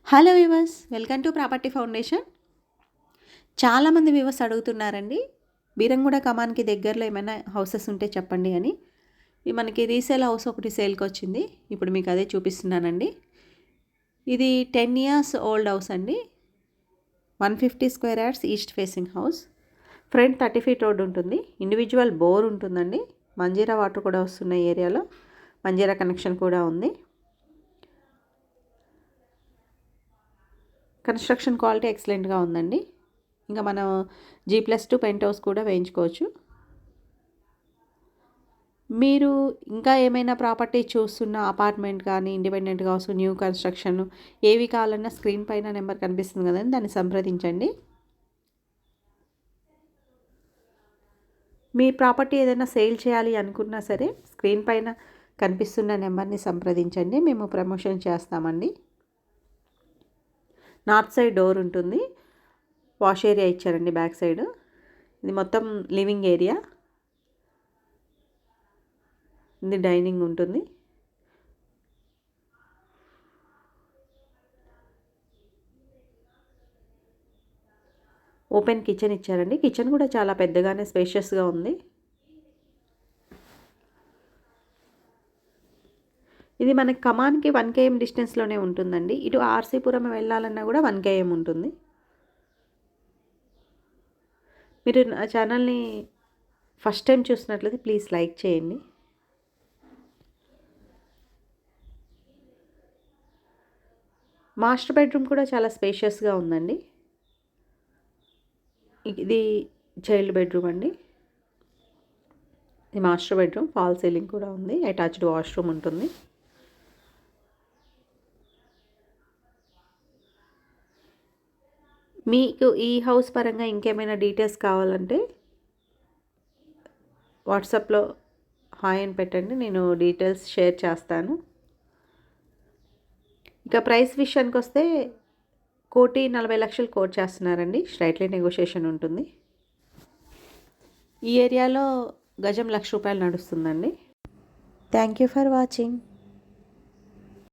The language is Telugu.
Hello viewers, welcome to property foundation. చాలామంది వ్యూవర్స్ అడుగుతున్నారండి, బీరంగూడ కమాన్కి దగ్గరలో ఏమైనా హౌసెస్ ఉంటే చెప్పండి అని. మనకి రీసేల్ హౌస్ ఒకటి సేల్కి వచ్చింది. ఇప్పుడు మీకు అదే చూపిస్తున్నానండి. ఇది 10 years ఓల్డ్ హౌస్ అండి. 150 square yards east facing house. Front 30 feet road ఉంటుంది. ఇండివిజువల్ బోర్ ఉంటుందండి. మంజీరా వాటర్ కూడా వస్తున్న ఏరియాలో మంజీరా కనెక్షన్ కూడా ఉంది. కన్స్ట్రక్షన్ క్వాలిటీ ఎక్సలెంట్గా ఉందండి. ఇంకా మనం G+2 పెంట్ హౌస్ కూడా వేయించుకోవచ్చు. మీరు ఇంకా ఏమైనా ప్రాపర్టీ చూస్తున్న అపార్ట్మెంట్ కానీ, ఇండిపెండెంట్ హౌస్, న్యూ కన్స్ట్రక్షన్ ఏవి కావాలన్నా స్క్రీన్ పైన నెంబర్ కనిపిస్తుంది కదండి, దాన్ని సంప్రదించండి. మీ ప్రాపర్టీ ఏదైనా సేల్ చేయాలి అనుకున్నా సరే స్క్రీన్ పైన కనిపిస్తున్న నెంబర్ని సంప్రదించండి. మేము ప్రమోషన్ చేస్తామండి. నార్త్ సైడ్ డోర్ ఉంటుంది. వాష్ ఏరియా ఇచ్చారండి బ్యాక్ సైడ్. ఇది మొత్తం లివింగ్ ఏరియా. ఇది డైనింగ్ ఉంటుంది. ఓపెన్ కిచెన్ ఇచ్చారండి. కిచెన్ కూడా చాలా పెద్దగానే స్పేషియస్గా ఉంది. ఇది మనకి కమాన్కి 1 km డిస్టెన్స్లోనే ఉంటుందండి. ఇటు ఆర్సీపురం వెళ్ళాలన్నా కూడా 1 km ఉంటుంది. మీరు నా ఛానల్ని ఫస్ట్ టైం చూసినట్లయితే ప్లీజ్ లైక్ చేయండి. మాస్టర్ బెడ్రూమ్ కూడా చాలా స్పేషియస్గా ఉందండి. ఇది చైల్డ్ బెడ్రూమ్ అండి. ఇది మాస్టర్ బెడ్రూమ్. ఫాల్ సీలింగ్ కూడా ఉంది. అటాచ్డ్ వాష్రూమ్ ఉంటుంది. మీకు ఈ హౌస్ పరంగా ఇంకేమైనా డీటెయిల్స్ కావాలంటే వాట్సాప్లో హాయ్ అని పెట్టండి, నేను డీటెయిల్స్ షేర్ చేస్తాను. ఇక ప్రైస్ విషయానికి వస్తే 1,40,00,000 కోట్ చేస్తున్నారండి. స్ట్రైట్లీ నెగోషియేషన్ ఉంటుంది. ఈ ఏరియాలో గజం ₹1,00,000 నడుస్తుందండి. Thank you for watching.